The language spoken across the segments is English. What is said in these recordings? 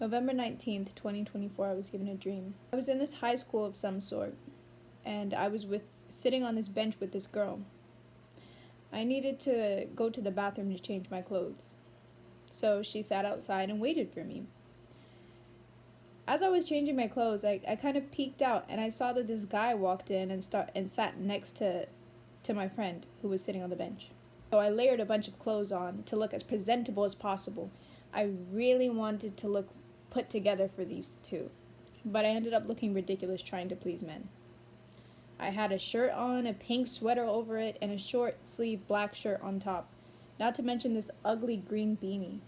November 19th, 2024, I was given a dream. I was in this high school of some sort, and I was sitting on this bench with this girl. I needed to go to the bathroom to change my clothes. So she sat outside and waited for me. As I was changing my clothes, I kind of peeked out and I saw that this guy walked in and sat next to my friend who was sitting on the bench. So I layered a bunch of clothes on to look as presentable as possible. I really wanted to look put together for these two, but I ended up looking ridiculous trying to please men. I had a shirt on, a pink sweater over it, and a short sleeve black shirt on top, not to mention this ugly green beanie.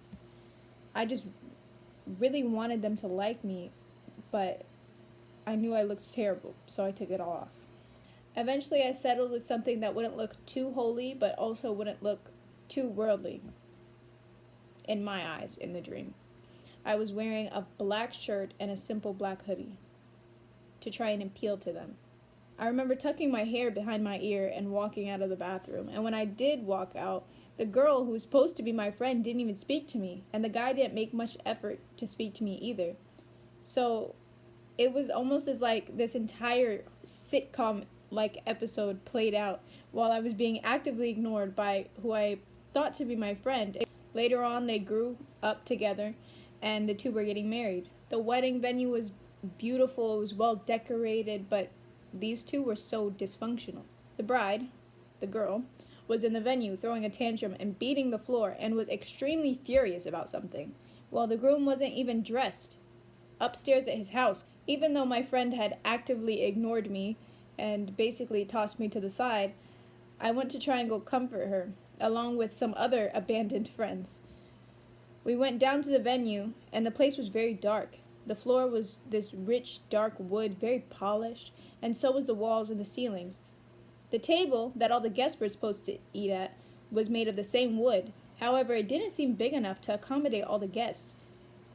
I just really wanted them to like me, but I knew I looked terrible, so I took it all off. Eventually I settled with something that wouldn't look too holy, but also wouldn't look too worldly, in my eyes, in the dream. I was wearing a black shirt and a simple black hoodie to try and appeal to them. I remember tucking my hair behind my ear and walking out of the bathroom, and when I did walk out, the girl who was supposed to be my friend didn't even speak to me, and the guy didn't make much effort to speak to me either. So it was almost as like this entire sitcom-like episode played out while I was being actively ignored by who I thought to be my friend. Later on, they grew up together, and the two were getting married. The wedding venue was beautiful, it was well decorated, but these two were so dysfunctional. The bride, the girl, was in the venue throwing a tantrum and beating the floor and was extremely furious about something, while the groom wasn't even dressed. Upstairs at his house, even though my friend had actively ignored me and basically tossed me to the side, I went to try and go comfort her, along with some other abandoned friends. We went down to the venue, and the place was very dark. The floor was this rich, dark wood, very polished, and so was the walls and the ceilings. The table that all the guests were supposed to eat at was made of the same wood. However, it didn't seem big enough to accommodate all the guests.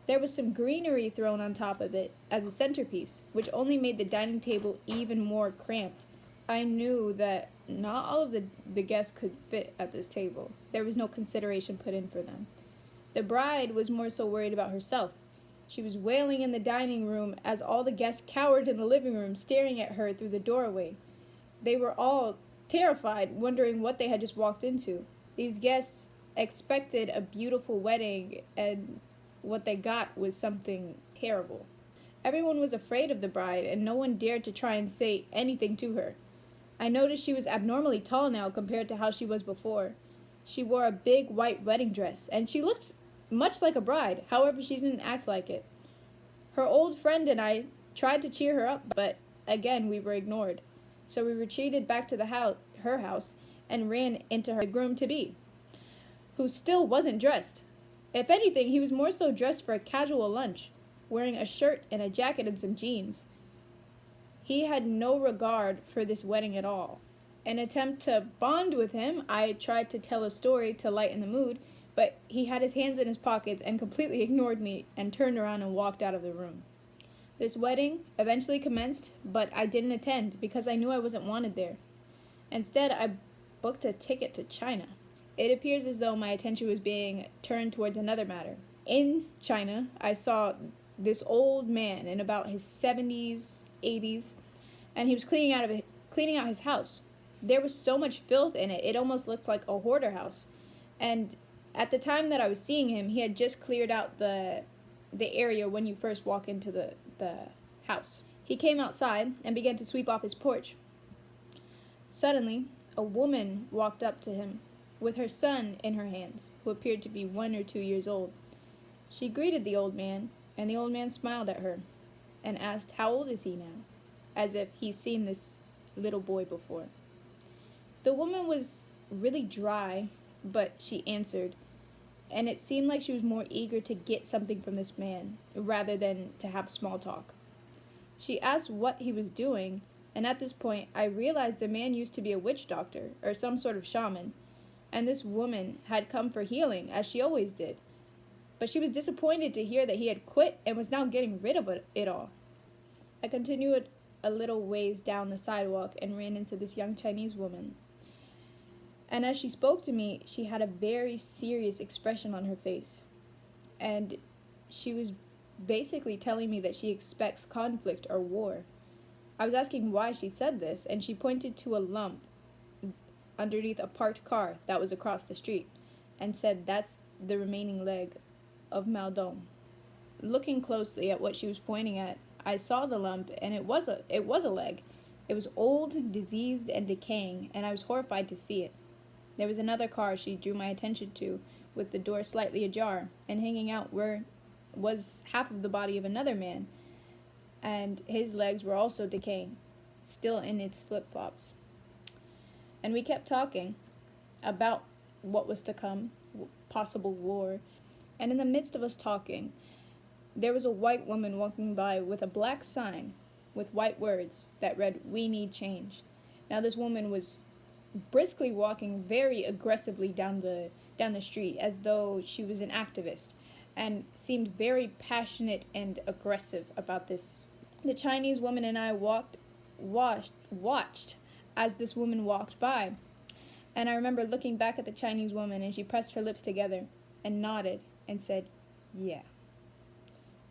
There was some greenery thrown on top of it as a centerpiece, which only made the dining table even more cramped. I knew that not all of the guests could fit at this table. There was no consideration put in for them. The bride was more so worried about herself. She was wailing in the dining room as all the guests cowered in the living room, staring at her through the doorway. They were all terrified, wondering what they had just walked into. These guests expected a beautiful wedding, and what they got was something terrible. Everyone was afraid of the bride, and no one dared to try and say anything to her. I noticed she was abnormally tall now compared to how she was before. She wore a big white wedding dress, and she looked much like a bride. However, she didn't act like it. Her old friend and I tried to cheer her up, but again we were ignored. So we retreated back to her house, and ran into her groom-to-be, who still wasn't dressed. If anything, he was more so dressed for a casual lunch, wearing a shirt and a jacket and some jeans. He had no regard for this wedding at all. In an attempt to bond with him, I tried to tell a story to lighten the mood, but he had his hands in his pockets and completely ignored me and turned around and walked out of the room. This wedding eventually commenced, but I didn't attend because I knew I wasn't wanted there. Instead, I booked a ticket to China. It appears as though my attention was being turned towards another matter. In China, I saw this old man in about his 70s, 80s, and he was cleaning out his house. There was so much filth in it, it almost looked like a hoarder house. And at the time that I was seeing him, he had just cleared out the area when you first walk into the house. He came outside and began to sweep off his porch. Suddenly, a woman walked up to him with her son in her hands, who appeared to be 1 or 2 years old. She greeted the old man, and the old man smiled at her and asked, "How old is he now?" as if he's seen this little boy before. The woman was really dry, but she answered, and it seemed like she was more eager to get something from this man rather than to have small talk. She asked what he was doing, and at this point I realized the man used to be a witch doctor or some sort of shaman, and this woman had come for healing, as she always did. But she was disappointed to hear that he had quit and was now getting rid of it all. I continued a little ways down the sidewalk and ran into this young Chinese woman. And as she spoke to me, she had a very serious expression on her face. And she was basically telling me that she expects conflict or war. I was asking why she said this, and she pointed to a lump underneath a parked car that was across the street and said that's the remaining leg of Maldon. Looking closely at what she was pointing at, I saw the lump, and it was a leg. It was old, diseased, and decaying, and I was horrified to see it. There was another car she drew my attention to, with the door slightly ajar, and hanging out was half of the body of another man, and his legs were also decaying, still in its flip-flops. And we kept talking about what was to come, possible war, and in the midst of us talking, there was a white woman walking by with a black sign with white words that read, "We need change." Now this woman was briskly walking very aggressively down the street as though she was an activist, and seemed very passionate and aggressive about this. The Chinese woman and I watched as this woman walked by, and I remember looking back at the Chinese woman, and she pressed her lips together and nodded and said, "Yeah."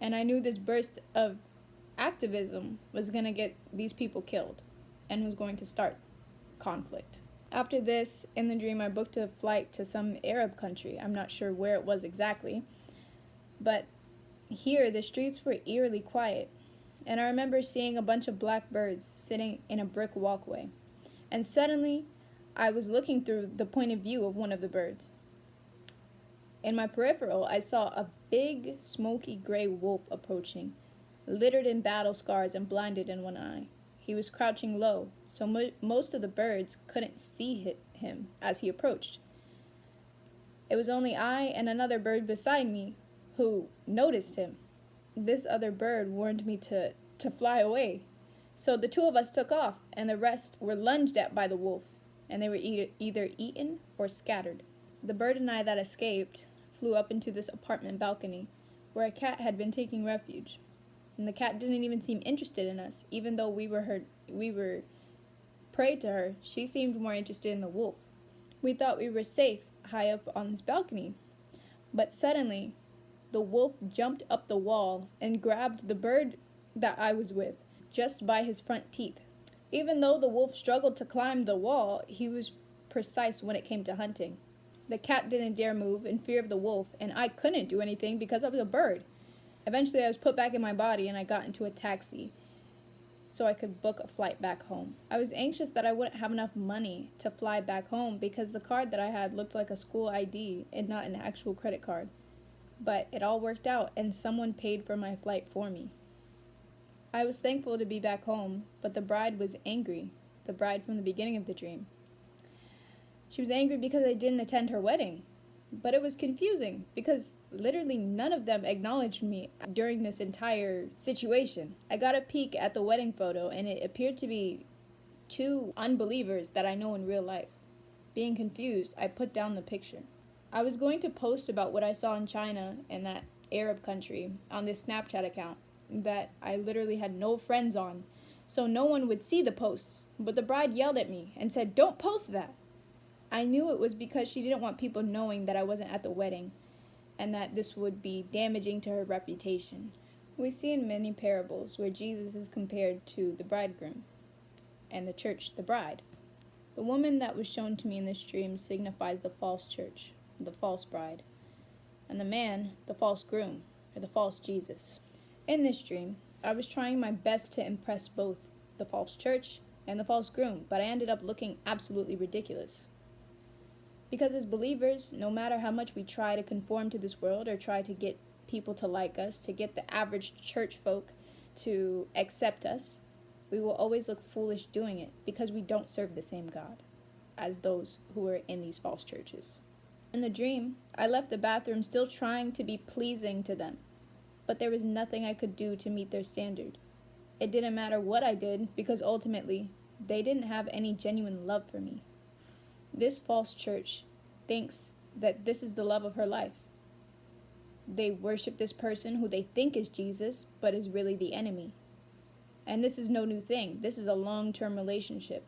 And I knew this burst of activism was going to get these people killed and was going to start conflict. After this, in the dream, I booked a flight to some Arab country. I'm not sure where it was exactly, but here the streets were eerily quiet, and I remember seeing a bunch of black birds sitting in a brick walkway, and suddenly I was looking through the point of view of one of the birds. In my peripheral, I saw a big, smoky gray wolf approaching, littered in battle scars and blinded in one eye. He was crouching low, so most of the birds couldn't see him as he approached. It was only I and another bird beside me who noticed him. This other bird warned me to fly away. So the two of us took off, and the rest were lunged at by the wolf, and they were either eaten or scattered. The bird and I that escaped flew up into this apartment balcony where a cat had been taking refuge. And the cat didn't even seem interested in us, even though we were prey to her. She seemed more interested in the wolf. We thought we were safe high up on this balcony, but suddenly the wolf jumped up the wall and grabbed the bird that I was with just by his front teeth. Even though the wolf struggled to climb the wall, he was precise when it came to hunting. The cat didn't dare move in fear of the wolf, and I couldn't do anything because I was a bird. Eventually I was put back in my body, and I got into a taxi so I could book a flight back home. I was anxious that I wouldn't have enough money to fly back home because the card that I had looked like a school ID and not an actual credit card. But it all worked out, and someone paid for my flight for me. I was thankful to be back home, but the bride was angry, the bride from the beginning of the dream. She was angry because I didn't attend her wedding, but it was confusing because literally none of them acknowledged me during this entire situation. I got a peek at the wedding photo, and it appeared to be two unbelievers that I know in real life. Being confused, I put down the picture. I was going to post about what I saw in China and that Arab country on this Snapchat account that I literally had no friends on, so no one would see the posts, but the bride yelled at me and said, "Don't post that." I knew it was because she didn't want people knowing that I wasn't at the wedding and that this would be damaging to her reputation. We see in many parables where Jesus is compared to the bridegroom and the church, the bride. The woman that was shown to me in this dream signifies the false church, the false bride, and the man, the false groom, or the false Jesus. In this dream, I was trying my best to impress both the false church and the false groom, but I ended up looking absolutely ridiculous. Because as believers, no matter how much we try to conform to this world or try to get people to like us, to get the average church folk to accept us, we will always look foolish doing it because we don't serve the same God as those who are in these false churches. In the dream, I left the bathroom still trying to be pleasing to them, but there was nothing I could do to meet their standard. It didn't matter what I did because ultimately, they didn't have any genuine love for me. This false church thinks that this is the love of her life. They worship this person who they think is Jesus, but is really the enemy. And this is no new thing. This is a long-term relationship.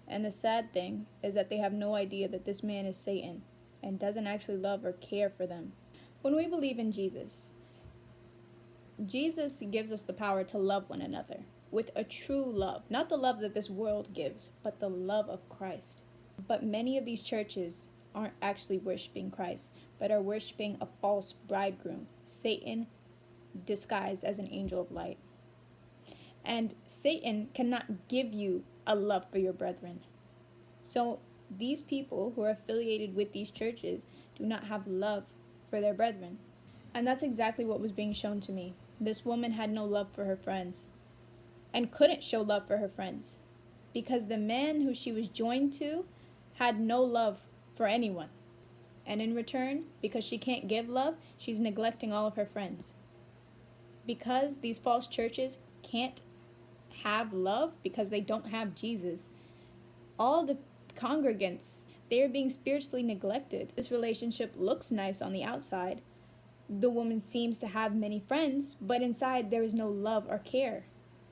And the sad thing is that they have no idea that this man is Satan and doesn't actually love or care for them. When we believe in Jesus, Jesus gives us the power to love one another with a true love, not the love that this world gives, but the love of Christ. But many of these churches aren't actually worshiping Christ, but are worshiping a false bridegroom, Satan disguised as an angel of light. And Satan cannot give you a love for your brethren. So these people who are affiliated with these churches do not have love for their brethren. And that's exactly what was being shown to me. This woman had no love for her friends and couldn't show love for her friends because the man who she was joined to had no love for anyone. And in return, because she can't give love, she's neglecting all of her friends. Because these false churches can't have love because they don't have Jesus, all the congregants, they're being spiritually neglected. This relationship looks nice on the outside. The woman seems to have many friends, but inside there is no love or care.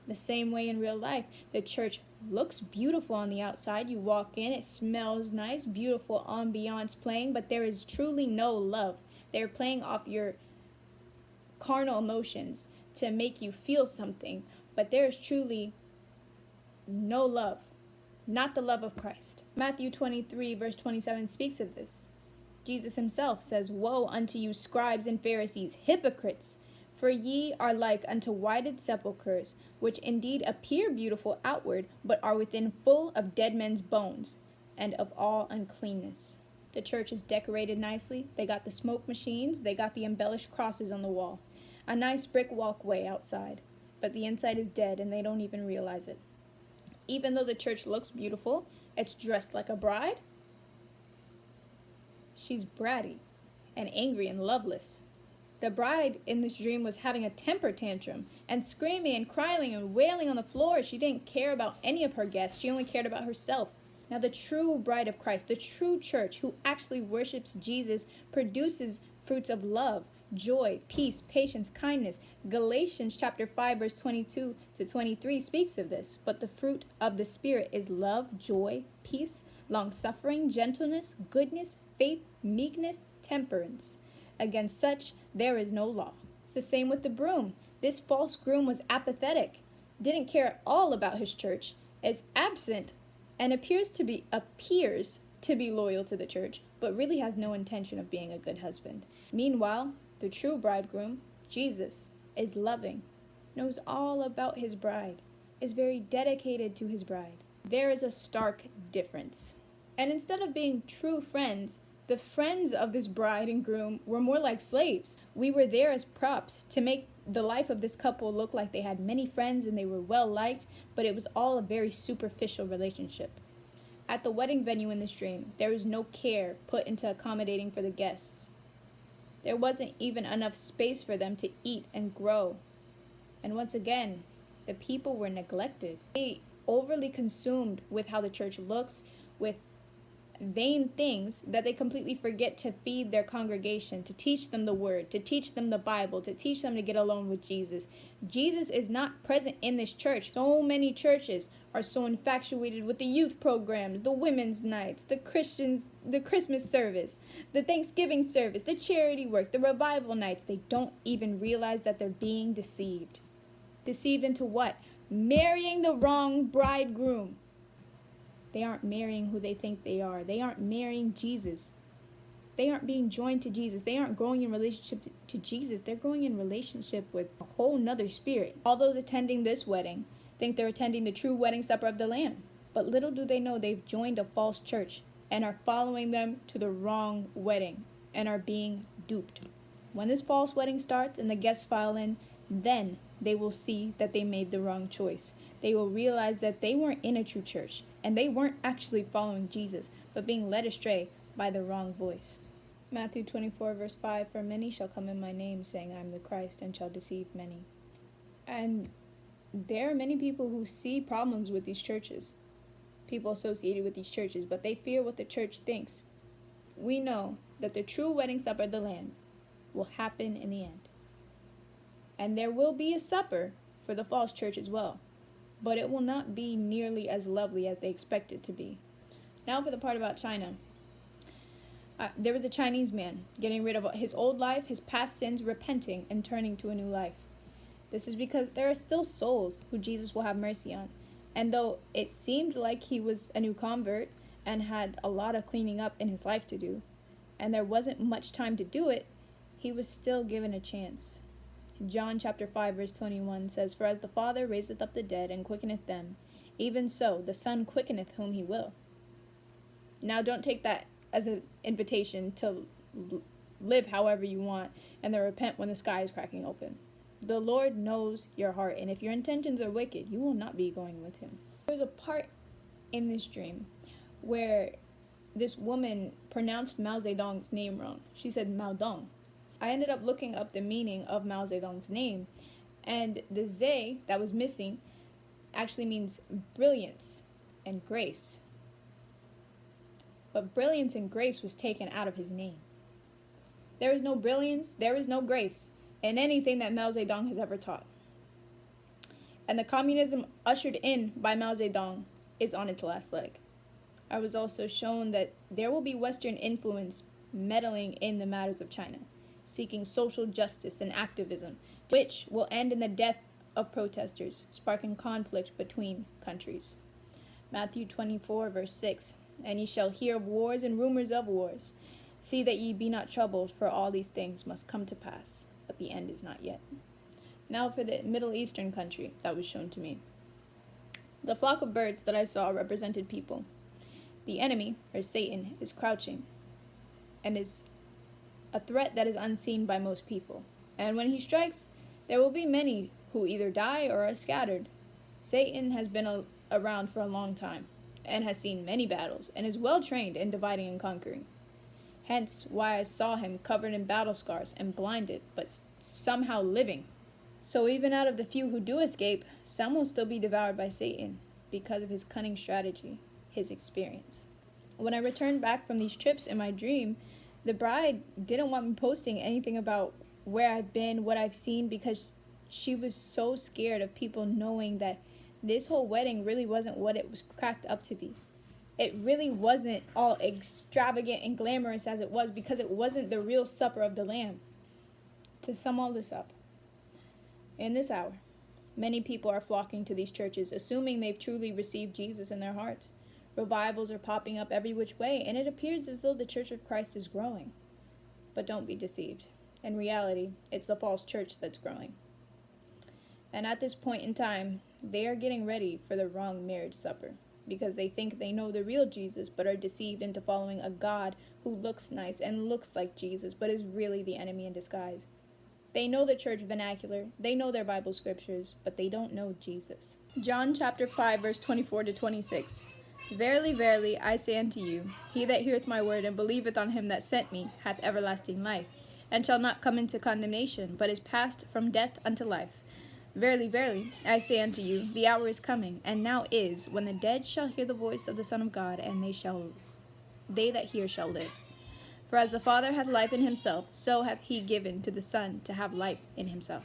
The same way in real life, the church looks beautiful on the outside. You walk in, it smells nice, beautiful ambiance playing, but there is truly no love. They're playing off your carnal emotions to make you feel something, but there is truly no love, not the love of Christ. Matthew 23 verse 27 speaks of this. Jesus himself says, "Woe unto you, scribes and Pharisees, hypocrites! For ye are like unto whited sepulchres, which indeed appear beautiful outward, but are within full of dead men's bones, and of all uncleanness." The church is decorated nicely. They got the smoke machines. They got the embellished crosses on the wall. A nice brick walkway outside. But the inside is dead, and they don't even realize it. Even though the church looks beautiful, it's dressed like a bride. She's bratty and angry and loveless. The bride in this dream was having a temper tantrum and screaming and crying and wailing on the floor. She didn't care about any of her guests. She only cared about herself. Now the true bride of Christ, the true church who actually worships Jesus, produces fruits of love, joy, peace, patience, kindness. Galatians chapter 5 verse 22 to 23 speaks of this. But the fruit of the Spirit is love, joy, peace, long-suffering, gentleness, goodness, faith, meekness, temperance. Against such there is no law. It's the same with the groom. This false groom was apathetic, didn't care at all about his church, is absent, and appears to be loyal to the church, but really has no intention of being a good husband. Meanwhile, the true bridegroom, Jesus, is loving, knows all about his bride, is very dedicated to his bride. There is a stark difference. And instead of being true friends, the friends of this bride and groom were more like slaves. We were there as props to make the life of this couple look like they had many friends and they were well liked, but it was all a very superficial relationship. At the wedding venue in this dream, there was no care put into accommodating for the guests. There wasn't even enough space for them to eat and grow. And once again, the people were neglected. They overly consumed with how the church looks, with vain things, that they completely forget to feed their congregation, to teach them the word, to teach them the Bible, to teach them to get alone with Jesus. Jesus is not present in this church. So many churches are so infatuated with the youth programs, the women's nights, the Christmas service, the Thanksgiving service, the charity work, the revival nights. They don't even realize that they're being deceived. Deceived into what? Marrying the wrong bridegroom. They aren't marrying who they think they are. They aren't marrying Jesus. They aren't being joined to Jesus. They aren't growing in relationship to Jesus. They're growing in relationship with a whole nother spirit. All those attending this wedding think they're attending the true wedding supper of the Lamb. But little do they know they've joined a false church and are following them to the wrong wedding and are being duped. When this false wedding starts and the guests file in, then they will see that they made the wrong choice. They will realize that they weren't in a true church and they weren't actually following Jesus, but being led astray by the wrong voice. Matthew 24 verse 5, "For many shall come in my name, saying, I am the Christ, and shall deceive many." And there are many people who see problems with these churches, people associated with these churches, but they fear what the church thinks. We know that the true wedding supper of the Lamb will happen in the end. And there will be a supper for the false church as well, but it will not be nearly as lovely as they expect it to be. Now for the part about China. There was a Chinese man getting rid of his old life, his past sins, repenting and turning to a new life. This is because there are still souls who Jesus will have mercy on. And though it seemed like he was a new convert and had a lot of cleaning up in his life to do, and there wasn't much time to do it, he was still given a chance. John chapter 5 verse 21 says, "For as the Father raiseth up the dead and quickeneth them, even so the Son quickeneth whom he will." Now don't take that as an invitation to live however you want and then repent when the sky is cracking open. The Lord knows your heart, and if your intentions are wicked, you will not be going with him. There was a part in this dream where this woman pronounced Mao Zedong's name wrong. She said Mao Dong. I ended up looking up the meaning of Mao Zedong's name, and the Z that was missing actually means brilliance and grace. But brilliance and grace was taken out of his name. There is no brilliance, there is no grace in anything that Mao Zedong has ever taught. And the communism ushered in by Mao Zedong is on its last leg. I was also shown that there will be Western influence meddling in the matters of China, seeking social justice and activism, which will end in the death of protesters, sparking conflict between countries. Matthew 24 verse 6, "And ye shall hear of wars and rumors of wars. See that ye be not troubled, for all these things must come to pass, but the end is not yet." Now for the Middle Eastern country that was shown to me. The flock of birds that I saw represented people. The enemy, or Satan, is crouching and is a threat that is unseen by most people. And when he strikes, there will be many who either die or are scattered. Satan has been around for a long time and has seen many battles and is well trained in dividing and conquering. Hence why I saw him covered in battle scars and blinded, but somehow living. So even out of the few who do escape, some will still be devoured by Satan because of his cunning strategy, his experience. When I returned back from these trips in my dream, the bride didn't want me posting anything about where I've been, what I've seen, because she was so scared of people knowing that this whole wedding really wasn't what it was cracked up to be. It really wasn't all extravagant and glamorous as it was, because it wasn't the real supper of the Lamb. To sum all this up, in this hour, many people are flocking to these churches, assuming they've truly received Jesus in their hearts. Revivals are popping up every which way, and it appears as though the Church of Christ is growing. But don't be deceived. In reality, it's the false church that's growing. And at this point in time, they are getting ready for the wrong marriage supper, because they think they know the real Jesus, but are deceived into following a God who looks nice and looks like Jesus, but is really the enemy in disguise. They know the church vernacular, they know their Bible scriptures, but they don't know Jesus. John chapter 5, verse 24 to 26. "Verily, verily, I say unto you, he that heareth my word and believeth on him that sent me hath everlasting life, and shall not come into condemnation, but is passed from death unto life. Verily, verily, I say unto you, the hour is coming, and now is, when the dead shall hear the voice of the Son of God, and they that hear shall live. For as the Father hath life in himself, so hath he given to the Son to have life in himself."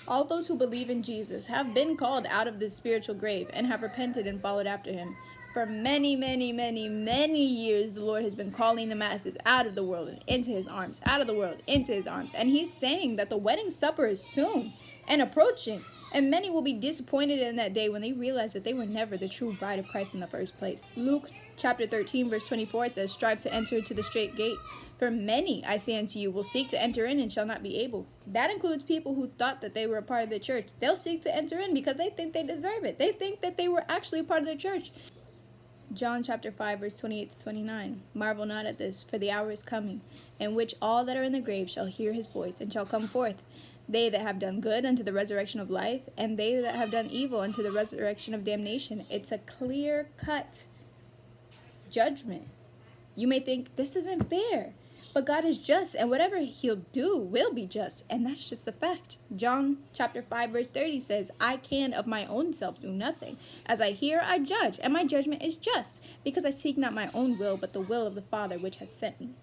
All those who believe in Jesus have been called out of the spiritual grave and have repented and followed after him. For many, many, many, many years, the Lord has been calling the masses out of the world and into his arms, out of the world, into his arms. And he's saying that the wedding supper is soon and approaching. And many will be disappointed in that day when they realize that they were never the true bride of Christ in the first place. Luke chapter 13, verse 24 says, "Strive to enter into the straight gate. For many, I say unto you, will seek to enter in and shall not be able." That includes people who thought that they were a part of the church. They'll seek to enter in because they think they deserve it. They think that they were actually a part of the church. John chapter 5, verse 28 to 29. "Marvel not at this, for the hour is coming, in which all that are in the grave shall hear his voice, and shall come forth. They that have done good unto the resurrection of life, and they that have done evil unto the resurrection of damnation." It's a clear-cut judgment. You may think, this isn't fair. But God is just, and whatever he'll do will be just, and that's just a fact. John chapter 5, verse 30 says, "I can of my own self do nothing. As I hear, I judge, and my judgment is just, because I seek not my own will, but the will of the Father which hath sent me."